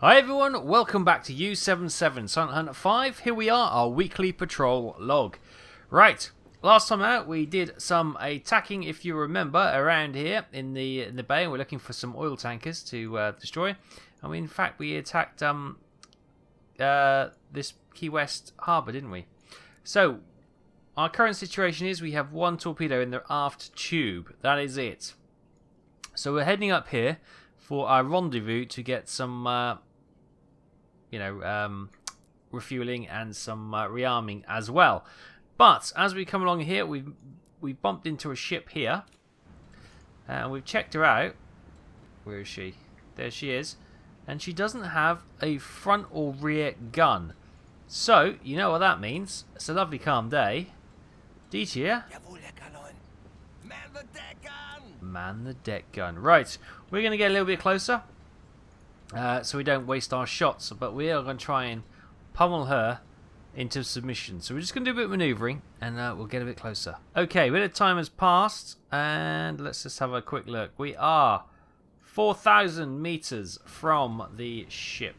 Hi everyone, welcome back to U77 Silent Hunt 5. Here we are, our weekly patrol log. Right, last time out we did some attacking, if you remember, around here in the bay. We're looking for some oil tankers to destroy. And in fact we attacked this Key West harbour, didn't we? So, our current situation is we have one torpedo in the aft tube. That is it. So we're heading up here for our rendezvous to get some refueling and some rearming as well. But as we come along here, we've bumped into a ship here, and we've checked her out. Where is she? There she is, and she doesn't have a front or rear gun. So you know what that means. It's a lovely calm day. Dieter, Man the deck gun! man the deck gun. Right, we're going to get a little bit closer. So we don't waste our shots, but we are going to try and pummel her into submission. So we're just going to do a bit of manoeuvring, and we'll get a bit closer. Okay, a bit of time has passed, and let's just have a quick look. We are 4,000 meters from the ship.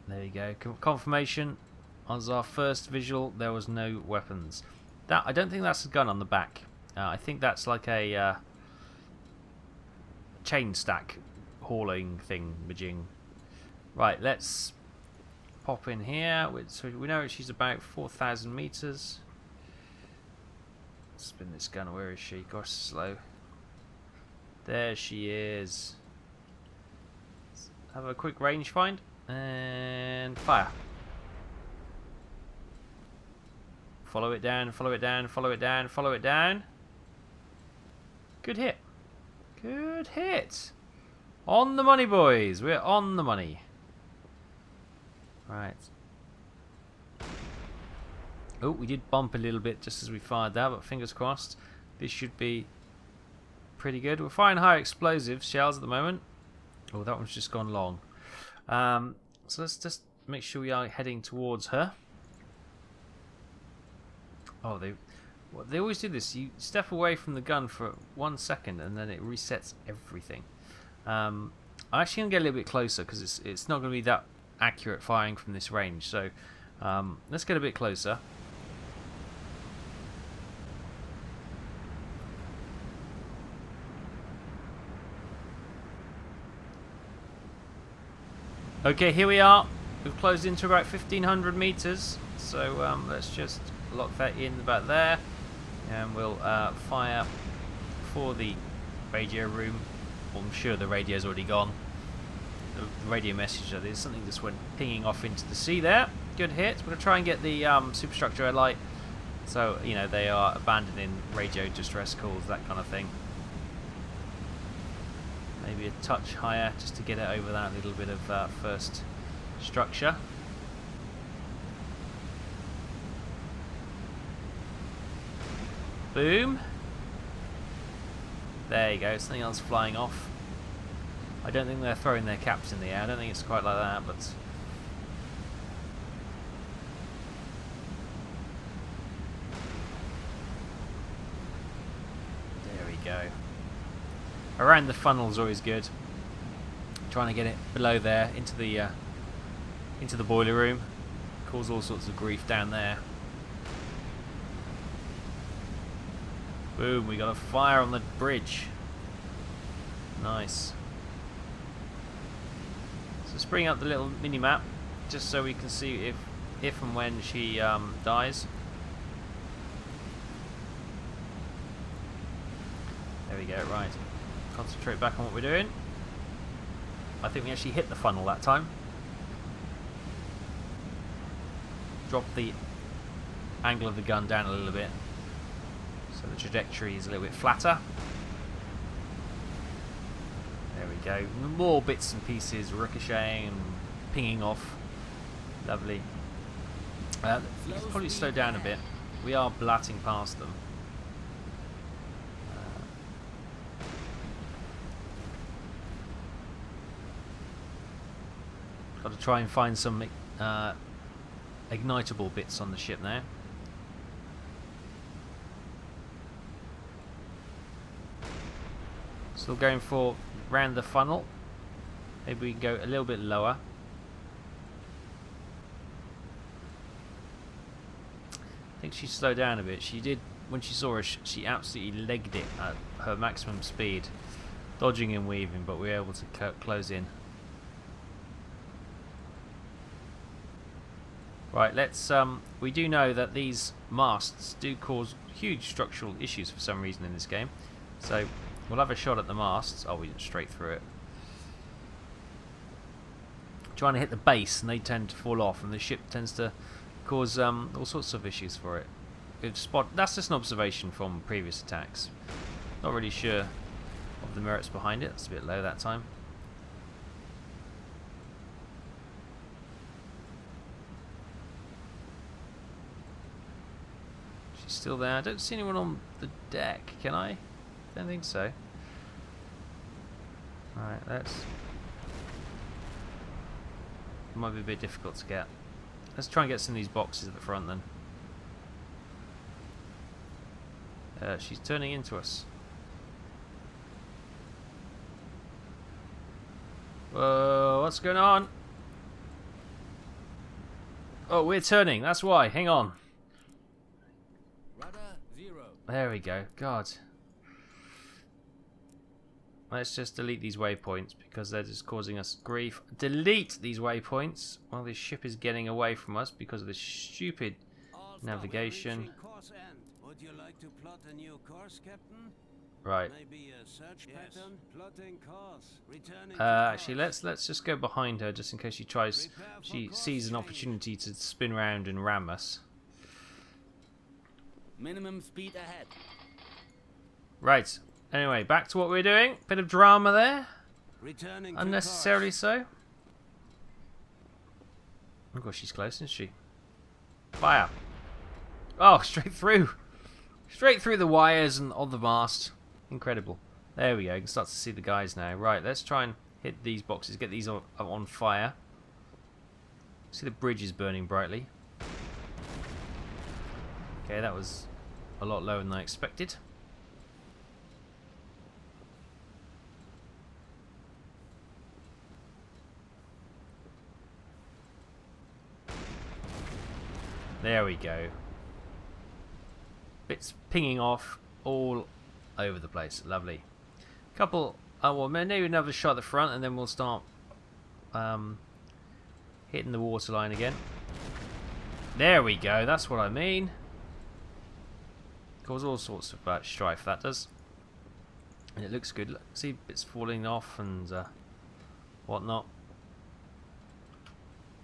There you go. Confirmation. As our first visual, there was no weapons. I don't think that's a gun on the back. I think that's like a chain stack hauling thing, majing. Right, let's pop in here. So we know she's about 4,000 meters. Spin this gun. Where is she? Gosh, slow. There she is. Let's have a quick range find and fire. Follow it down, follow it down, follow it down, follow it down. Good hit. Good hit. On the money, boys. We're on the money. Right. Oh, we did bump a little bit just as we fired that, but fingers crossed. This should be pretty good. We're firing high explosive shells at the moment. Oh, that one's just gone long. So let's just make sure we are heading towards her. Oh, they always do this. You step away from the gun for 1 second and then it resets everything. I'm actually going to get a little bit closer because it's not going to be that accurate firing from this range. So let's get a bit closer. Okay, here we are. We've closed into about 1,500 meters. So let's just lock that in about there, and we'll fire for the radio room. Well, I'm sure the radio's already gone. The radio message, there's something just went pinging off into the sea there. Good hit. We're going to try and get the superstructure red light, so you know they are abandoning radio distress calls, that kind of thing. Maybe a touch higher just to get it over that little bit of first structure. Boom. There you go, something else flying off. I don't think they're throwing their caps in the air. I don't think it's quite like that, but there we go. Around the funnel's always good. Trying to get it below there into the boiler room. Cause all sorts of grief down there. Boom, we got a fire on the bridge. Nice. So let's bring up the little mini-map just so we can see if and when she dies. There we go, right. Concentrate back on what we're doing. I think we actually hit the funnel that time. Drop the angle of the gun down a little bit, so the trajectory is a little bit flatter. There we go. More bits and pieces ricocheting and pinging off. Lovely. You can probably slow down a bit. We are blatting past them. Got to try and find some ignitable bits on the ship now. Still going for round the funnel. Maybe we can go a little bit lower. I think she slowed down a bit. She did, when she saw us, she absolutely legged it at her maximum speed, dodging and weaving, but we were able to close in. Right, let's, we do know that these masts do cause huge structural issues for some reason in this game. So, we'll have a shot at the masts. Oh, we went straight through it. Trying to hit the base, and they tend to fall off, and the ship tends to cause all sorts of issues for it. That's just an observation from previous attacks. Not really sure of the merits behind it. It's a bit low that time. She's still there. I don't see anyone on the deck, can I? Don't think so. Alright, let's... Might be a bit difficult to get. Let's try and get some of these boxes at the front then. She's turning into us. Whoa, what's going on? Oh, we're turning, that's why. Hang on. Rudder 0. There we go. God. Let's just delete these waypoints because they're just causing us grief. Delete these waypoints while this ship is getting away from us because of this stupid navigation. Would you like to plot a new course, Captain? Right. Maybe a search pattern? Plotting course. Returning Actually, let's just go behind her just in case she sees an opportunity to spin round and ram us. Minimum speed ahead. Right. Anyway, back to what we're doing. Bit of drama there. Returning Unnecessarily so. Oh gosh, she's close, isn't she? Fire. Oh, straight through. Straight through the wires and on the mast. Incredible. There we go. You can start to see the guys now. Right, let's try and hit these boxes. Get these on fire. See the bridge is burning brightly. Okay, that was a lot lower than I expected. There we go. Bits pinging off all over the place. Lovely. Couple. Well, maybe another shot at the front, and then we'll start hitting the waterline again. There we go. That's what I mean. Cause all sorts of strife. That does, and it looks good. Look, see bits falling off and whatnot.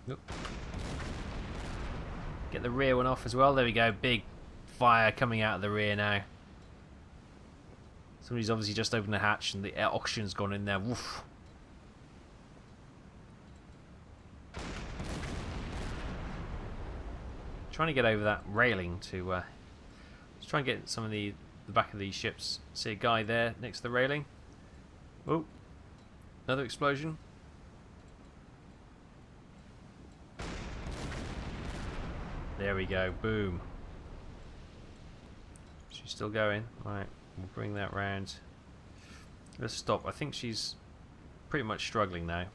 Oop. Get the rear one off as well. There we go. Big fire coming out of the rear now. Somebody's obviously just opened the hatch and the oxygen's gone in there. Woof. Trying to get over that railing to let's try and get some of the back of these ships. See a guy there next to the railing. Oh, another explosion. There we go, boom. She's still going. Right, we'll bring that round. Let's stop. I think she's pretty much struggling now.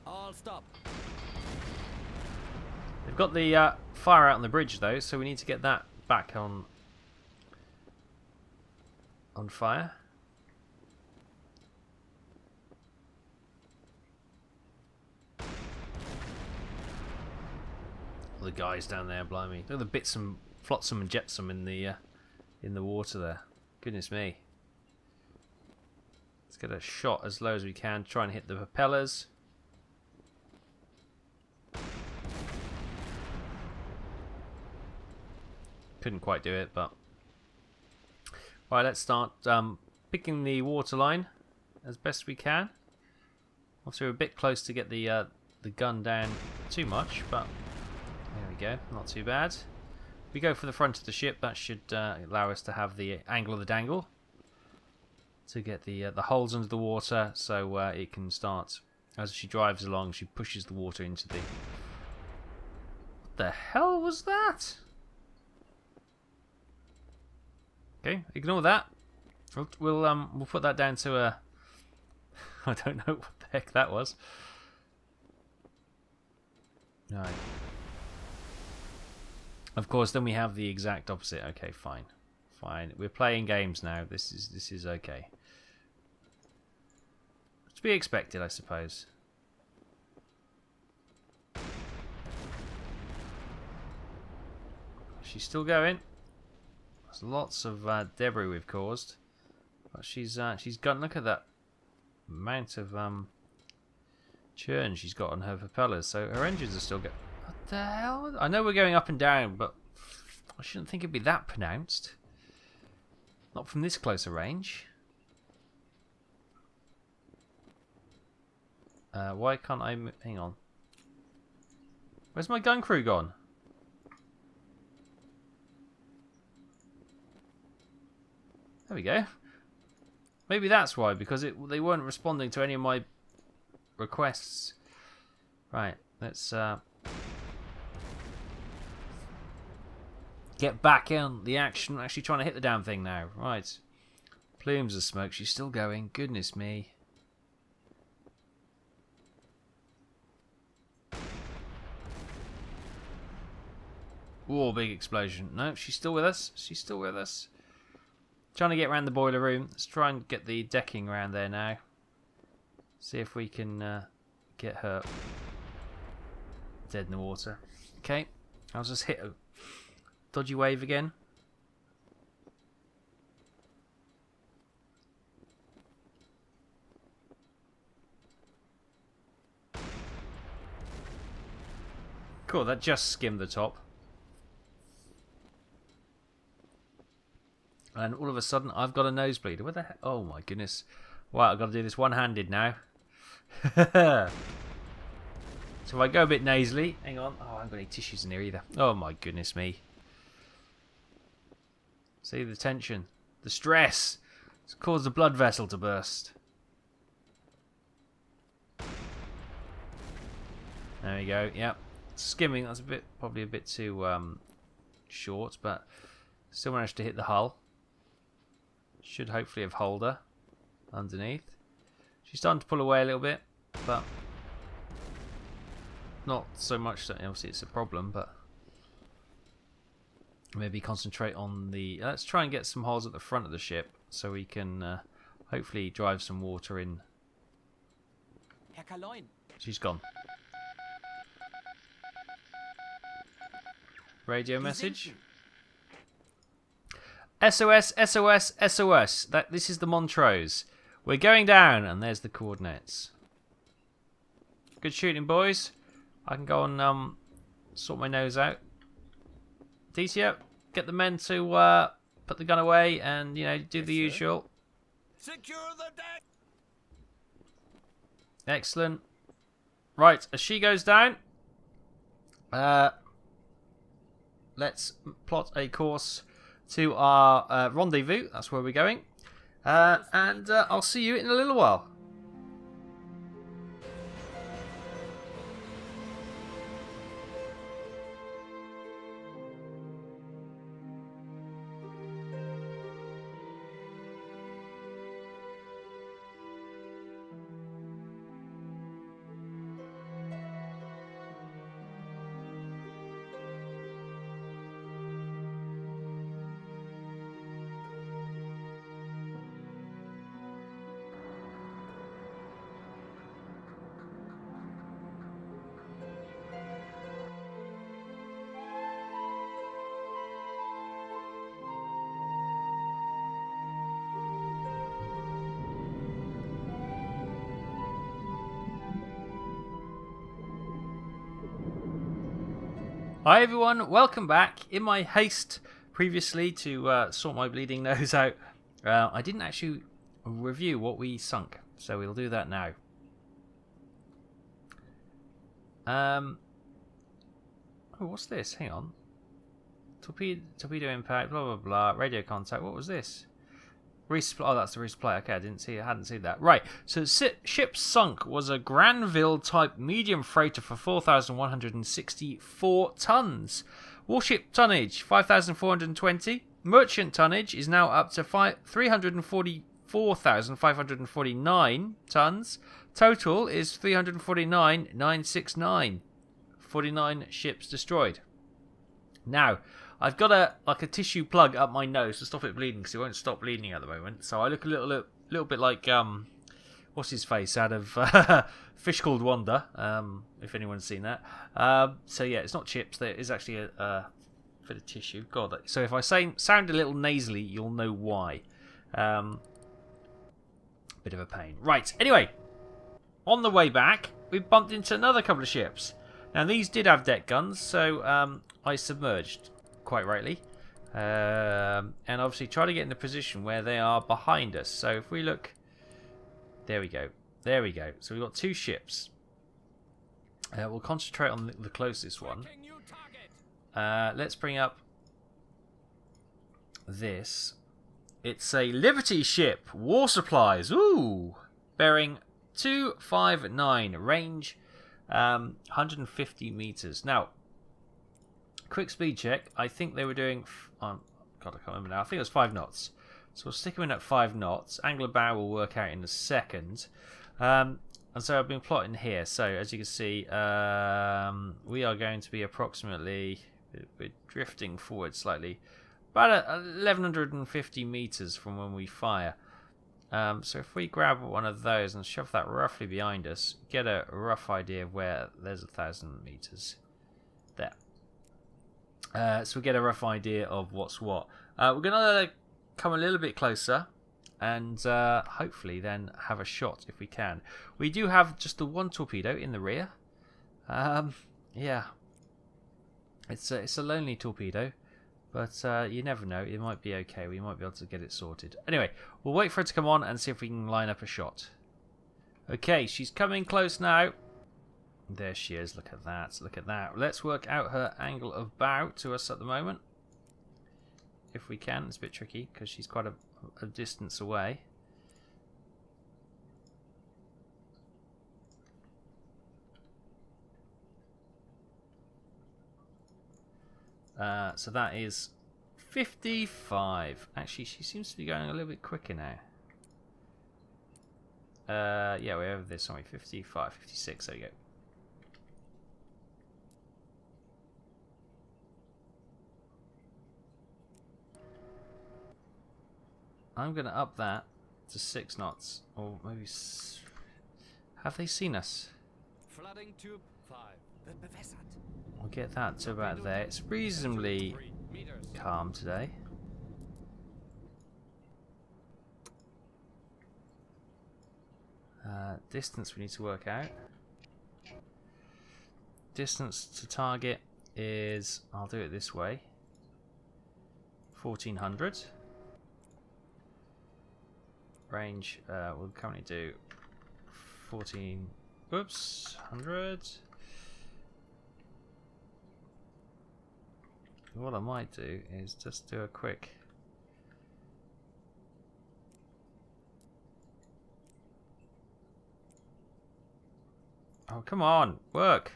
All stop. They've got the fire out on the bridge though, so we need to get that back on fire. The guys down there, blimey! Look at the bits and flotsam and jetsam in the water there. Goodness me! Let's get a shot as low as we can. Try and hit the propellers. Couldn't quite do it, but right. Let's start picking the waterline as best we can. Obviously, we're a bit close to get the gun down too much, but. There we go, not too bad. We go for the front of the ship. That should allow us to have the angle of the dangle to get the holes under the water, so it can start as she drives along. She pushes the water into the. What the hell was that? Okay, ignore that. We'll put that down to a. I don't know what the heck that was. Right. Of course, then we have the exact opposite. Okay, fine. Fine. We're playing games now. This is okay. To be expected, I suppose. She's still going. There's lots of debris we've caused. But she's gone. Look at that amount of churn she's got on her propellers. So her engines are still going. What the hell? I know we're going up and down, but I shouldn't think it'd be that pronounced. Not from this closer range. Why can't I... Hang on. Where's my gun crew gone? There we go. Maybe that's why, because they weren't responding to any of my requests. Right, let's get back in the action. Actually trying to hit the damn thing now. Right. Plumes of smoke. She's still going. Goodness me. Whoa, big explosion. No, she's still with us. She's still with us. Trying to get around the boiler room. Let's try and get the decking around there now. See if we can get her dead in the water. Okay. I'll just hit a dodgy wave again. Cool, that just skimmed the top. And all of a sudden, I've got a nosebleed. What the heck? Oh my goodness. Wow, I've got to do this one-handed now. So if I go a bit nasally... Hang on. Oh, I haven't got any tissues in here either. Oh my goodness me. See the tension. The stress. It's caused the blood vessel to burst. There we go. Yep. Skimming. That's probably a bit too short, but still managed to hit the hull. Should hopefully have holed her underneath. She's starting to pull away a little bit, but not so much that obviously it's a problem, but maybe concentrate on the... Let's try and get some holes at the front of the ship so we can hopefully drive some water in. She's gone. Radio message. SOS, SOS, SOS. This is the Montrose. We're going down, and there's the coordinates. Good shooting, boys. I can go and sort my nose out. DTO, get the men to put the gun away and, you know, do the usual. Secure the deck. Excellent. Right, as she goes down, let's plot a course to our rendezvous. That's where we're going. And I'll see you in a little while. Hi everyone, welcome back. In my haste previously to sort my bleeding nose out, I didn't actually review what we sunk, so we'll do that now. Oh, what's this? Hang on. Torpedo impact, blah blah blah, radio contact, what was this? Resupply. Oh, that's the resupply. Okay, I hadn't seen that. Right, so ship sunk was a Granville type medium freighter for 4,164 tons. Warship tonnage 5,420. Merchant tonnage is now up to 344,549 tons. Total is 349,969. 49 ships destroyed. Now, I've got a tissue plug up my nose to stop it bleeding because it won't stop bleeding at the moment. So I look a little bit like what's his face out of Fish Called Wanda. If anyone's seen that. So yeah, it's not chips. There is actually a bit of tissue. God. So if I sound a little nasally, you'll know why. Bit of a pain. Right. Anyway, on the way back, we bumped into another couple of ships. Now these did have deck guns, so I submerged, quite rightly, and obviously try to get in the position where they are behind us. So if we look, there we go. So we've got two ships. We'll concentrate on the closest one. Let's bring up this. It's a Liberty ship, war supplies. Ooh, bearing 259, range 150 meters. Now, quick speed check. I think they were doing. God, I can't remember now. I think it was 5 knots. So we'll stick them in at 5 knots. Angle of bow will work out in a second. And so I've been plotting here. So as you can see, we are going to be approximately. We're drifting forward slightly. About 1,150 meters from when we fire. So if we grab one of those and shove that roughly behind us, get a rough idea of where there's 1,000 meters. There. So we get a rough idea of what's what. We're going to come a little bit closer and hopefully then have a shot if we can. We do have just the one torpedo in the rear. Yeah. It's a lonely torpedo. But you never know, it might be okay, we might be able to get it sorted. Anyway, we'll wait for it to come on and see if we can line up a shot. Okay, she's coming close now. There she is, look at that, look at that. Let's work out her angle of bow to us at the moment. If we can, it's a bit tricky because she's quite a distance away. So that is 55. Actually, she seems to be going a little bit quicker now. Yeah, we have this, aren't we? 55, 56, there you go. I'm going to up that to 6 knots. Or maybe... Have they seen us? Flooding tube 5. We'll get that to about there. It's reasonably calm today. Distance we need to work out. Distance to target is, I'll do it this way, 1,400. Range, we'll currently do 100. What I might do is just do a quick oh, come on, work.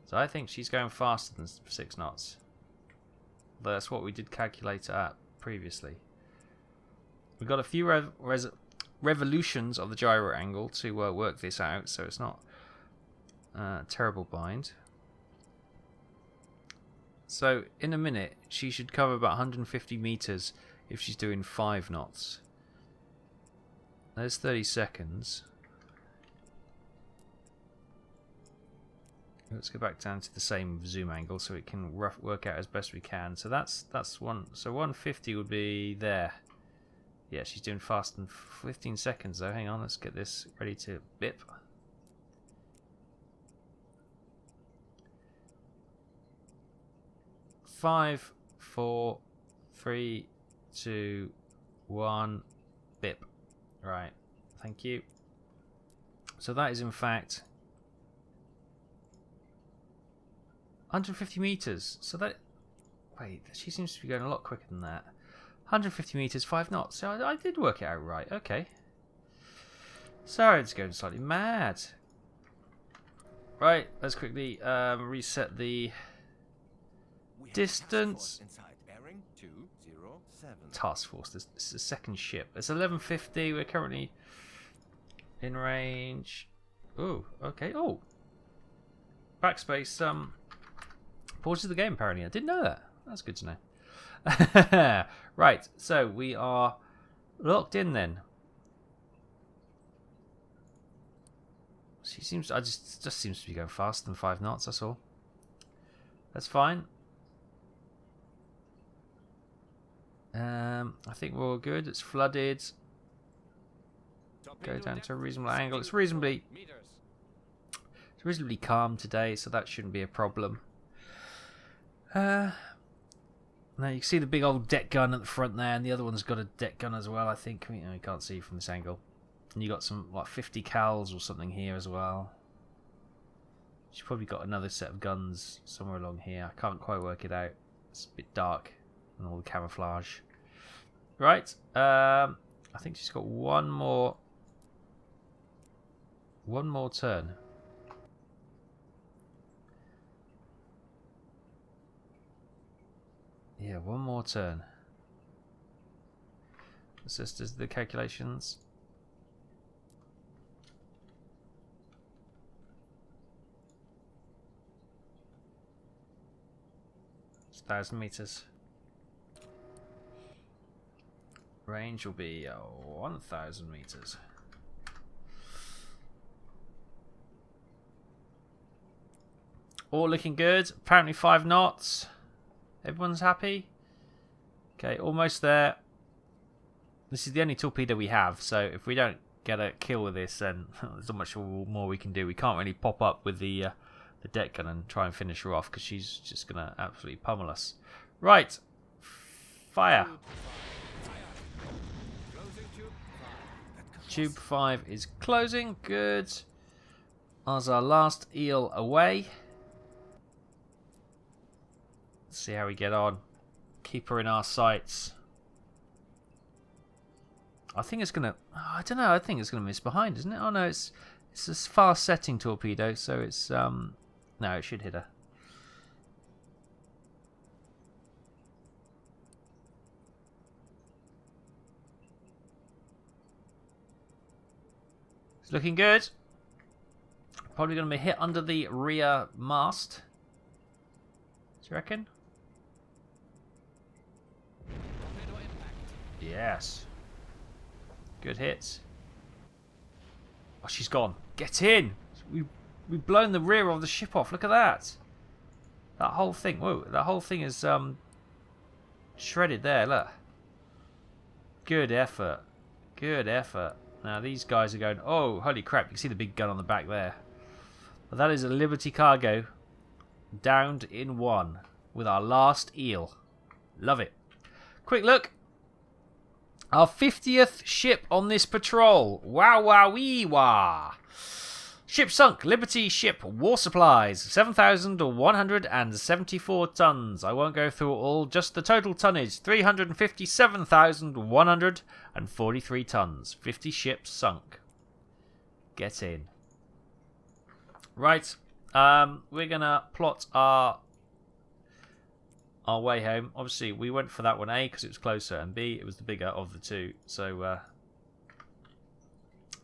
So I think she's going faster than 6 knots. That's what we did calculate at previously. We've got a few revolutions of the gyro angle to work this out, so it's not a terrible bind. So in a minute, she should cover about 150 meters if she's doing 5 knots. There's 30 seconds. Let's go back down to the same zoom angle so it can work out as best we can. So that's one. So 150 would be there. Yeah, she's doing fast in 15 seconds though. Hang on, let's get this ready to bip. Five, 4, 3, 2, 1, bip. Right, thank you. So that is in fact 150 meters. So that, wait, she seems to be going a lot quicker than that. 150 meters, 5 knots. So I did work it out right. Okay. Sorry, it's going slightly mad. Right, let's quickly reset the distance. Inside bearing 207. Task force. This is the second ship. It's 11:50. We're currently in range. Oh, okay. Oh, backspace. Pauses the game. Apparently, I didn't know that. That's good to know. Right. So we are locked in then. She seems. I just seems to be going faster than 5 knots. That's all. That's fine. I think we're all good. It's flooded. Go down to a reasonable angle. It's reasonably calm today, so that shouldn't be a problem. Now you can see the big old deck gun at the front there, and the other one's got a deck gun as well. I think we can't see from this angle. And you got some like 50 cals or something here as well. She's probably got another set of guns somewhere along here. I can't quite work it out. It's a bit dark and all the camouflage. Right. I think she's got one more turn. Yeah, one more turn. Let's just do the calculations. It's 1,000 meters. Range will be 1,000 meters. All looking good. Apparently 5 knots. Everyone's happy. Okay, almost there. This is the only torpedo we have, so if we don't get a kill with this, then there's not much more we can do. We can't really pop up with the deck gun and try and finish her off because she's just gonna absolutely pummel us. Right, fire. Tube 5 is closing. Good. As our last eel away. Let's see how we get on. Keep her in our sights. I think it's gonna. Oh, I don't know. I think it's gonna miss behind, isn't it? Oh no, it's a fast setting torpedo, so it's no, it should hit her. It's looking good. Probably going to be hit under the rear mast. Do you reckon? Yes. Good hits. Oh, she's gone. Get in! We've blown the rear of the ship off. Look at that. That whole thing. Whoa, that whole thing is shredded there. Look. Good effort. Good effort. Now these guys are going, oh, holy crap. You can see the big gun on the back there. But that is a Liberty cargo downed in 1 with our last eel. Love it. Quick look. Our 50th ship on this patrol. Wow, wow, wee, wah. Ship sunk. Liberty ship. War supplies. 7,174 tons. I won't go through all. Just the total tonnage. 357,143 tons. 50 ships sunk. Get in. Right. We're going to plot our way home. Obviously, we went for that one, A, because it was closer, and B, it was the bigger of the two. So,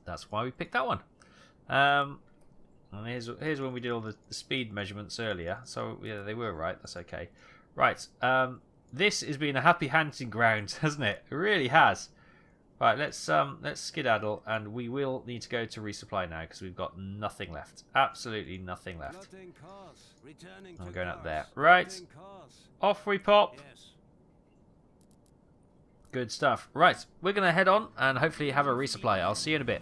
that's why we picked that one. And here's when we did all the speed measurements earlier. So yeah, they were right. That's okay. Right. This has been a happy hunting ground, hasn't it? It really has. Right. Let's skedaddle, and we will need to go to resupply now because we've got nothing left. Absolutely nothing left. I'm going up there. Right. Off we pop. Good stuff. Right. We're gonna head on and hopefully have a resupply. I'll see you in a bit.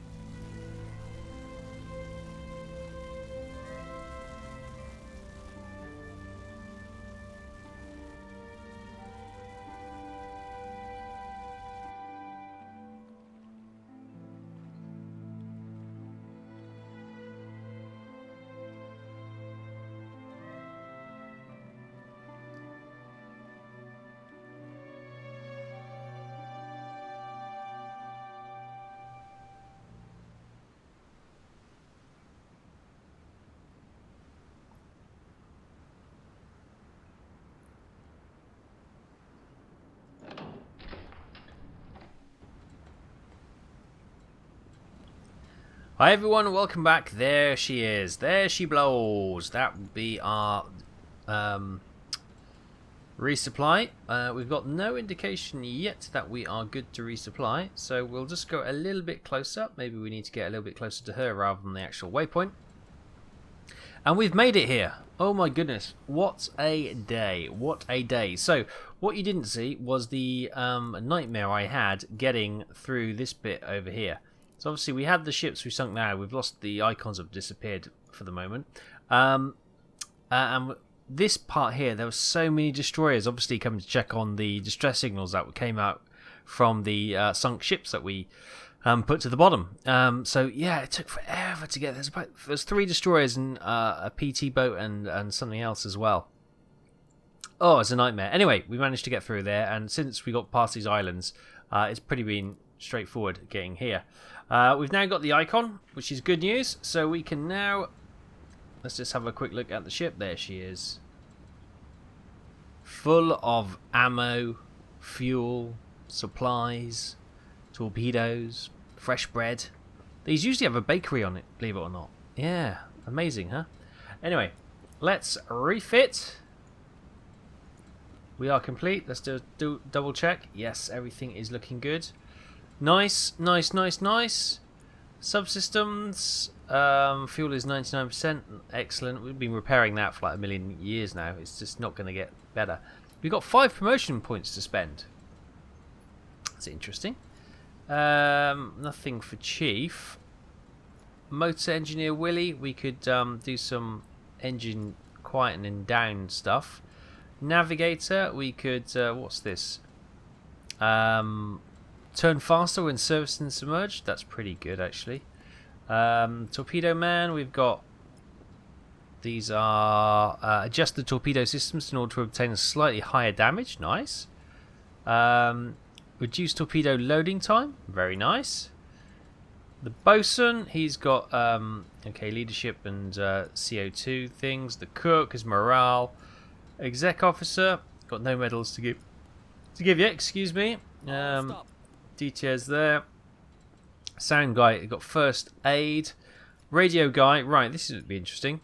Hi everyone, welcome back. There she is. There she blows. That would be our resupply. We've got no indication yet that we are good to resupply, so we'll just go a little bit closer. Maybe we need to get a little bit closer to her rather than the actual waypoint. And we've made it here. Oh my goodness, what a day. What a day. So what you didn't see was the nightmare I had getting through this bit over here. So obviously we had the ships we sunk now. We've lost the icons, have disappeared for the moment. And this part here, there were so many destroyers obviously coming to check on the distress signals that came out from the sunk ships that we put to the bottom. So yeah, it took forever to get. There's 3 destroyers and a PT boat and something else as well. Oh, it's a nightmare. Anyway, we managed to get through there, and since we got past these islands, it's pretty been straightforward getting here. We've now got the icon, which is good news. So we can now, let's just have a quick look at the ship. There she is, full of ammo, fuel, supplies, torpedoes, fresh bread. These usually have a bakery on it, believe it or not. Yeah, amazing, huh? Anyway, let's refit. We are complete. Let's do double check. Yes, everything is looking good. Nice, nice, nice, nice. Subsystems, fuel is 99%. Excellent. We've been repairing that for like 1,000,000 years now. It's just not going to get better. We've got 5 promotion points to spend. That's interesting. Nothing for Chief. Motor Engineer Willie. We could do some engine quietening down stuff. Navigator. We could. What's this? Turn faster when serviced and submerged. That's pretty good, actually. Torpedo Man, we've got... These are adjust the torpedo systems in order to obtain a slightly higher damage. Nice. Reduce torpedo loading time. Very nice. The bosun, he's got okay, leadership and CO2 things. The cook is morale. Exec officer, got no medals to give you. Excuse me. Details there. Sound guy, got first aid. Radio guy, right, this would be interesting.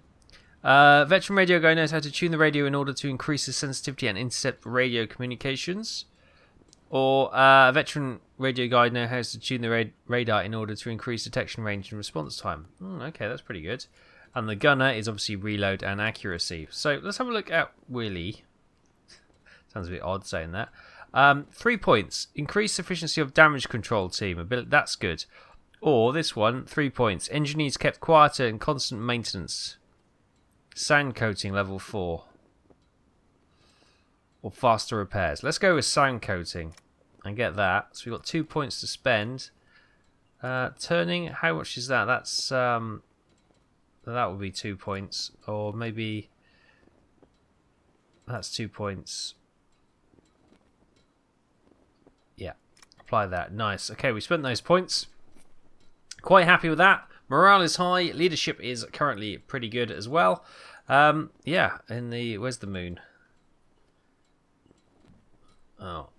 Veteran radio guy knows how to tune the radio in order to increase the sensitivity and intercept radio communications. Or veteran radio guy knows how to tune the radar in order to increase detection range and response time. Okay, that's pretty good. And the gunner is obviously reload and accuracy. So let's have a look at Willie. Sounds a bit odd saying that. 3 points. Increase efficiency of damage control team. That's good. Or this one, 3 points. Engineers kept quieter and constant maintenance. Sound coating level 4. Or faster repairs. Let's go with sound coating and get that. So we've got 2 points to spend. Turning, how much is that? That's that would be 2 points. Or maybe that's 2 points. Yeah, apply that. Nice. Okay, we spent those points. Quite happy with that. Morale is high. Leadership is currently pretty good as well. Yeah, where's the moon? Oh,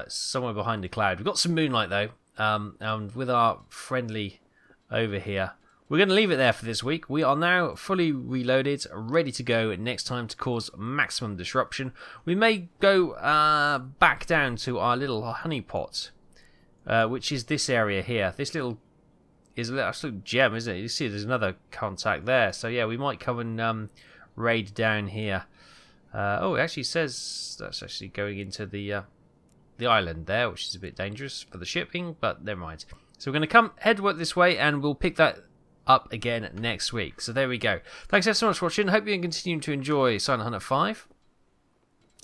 somewhere behind a cloud. We've got some moonlight though. And with our friendly over here, we're going to leave it there for this week. We are now fully reloaded, ready to go next time to cause maximum disruption. We may go back down to our little honeypot, which is this area here. This little is an absolute gem, isn't it? You see there's another contact there. So yeah, we might come and raid down here. Oh, it actually says that's actually going into the island there, which is a bit dangerous for the shipping, but never mind. So we're going to head this way, and we'll pick that up again next week. So there we go. Thanks ever so much for watching. Hope you continue to enjoy Silent Hunter 5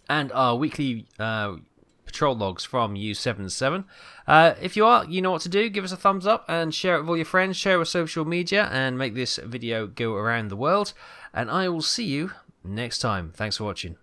and our weekly patrol logs from U77. If you are, you know what to do. Give us a thumbs up and share it with all your friends. Share with social media and make this video go around the world. And I will see you next time. Thanks for watching.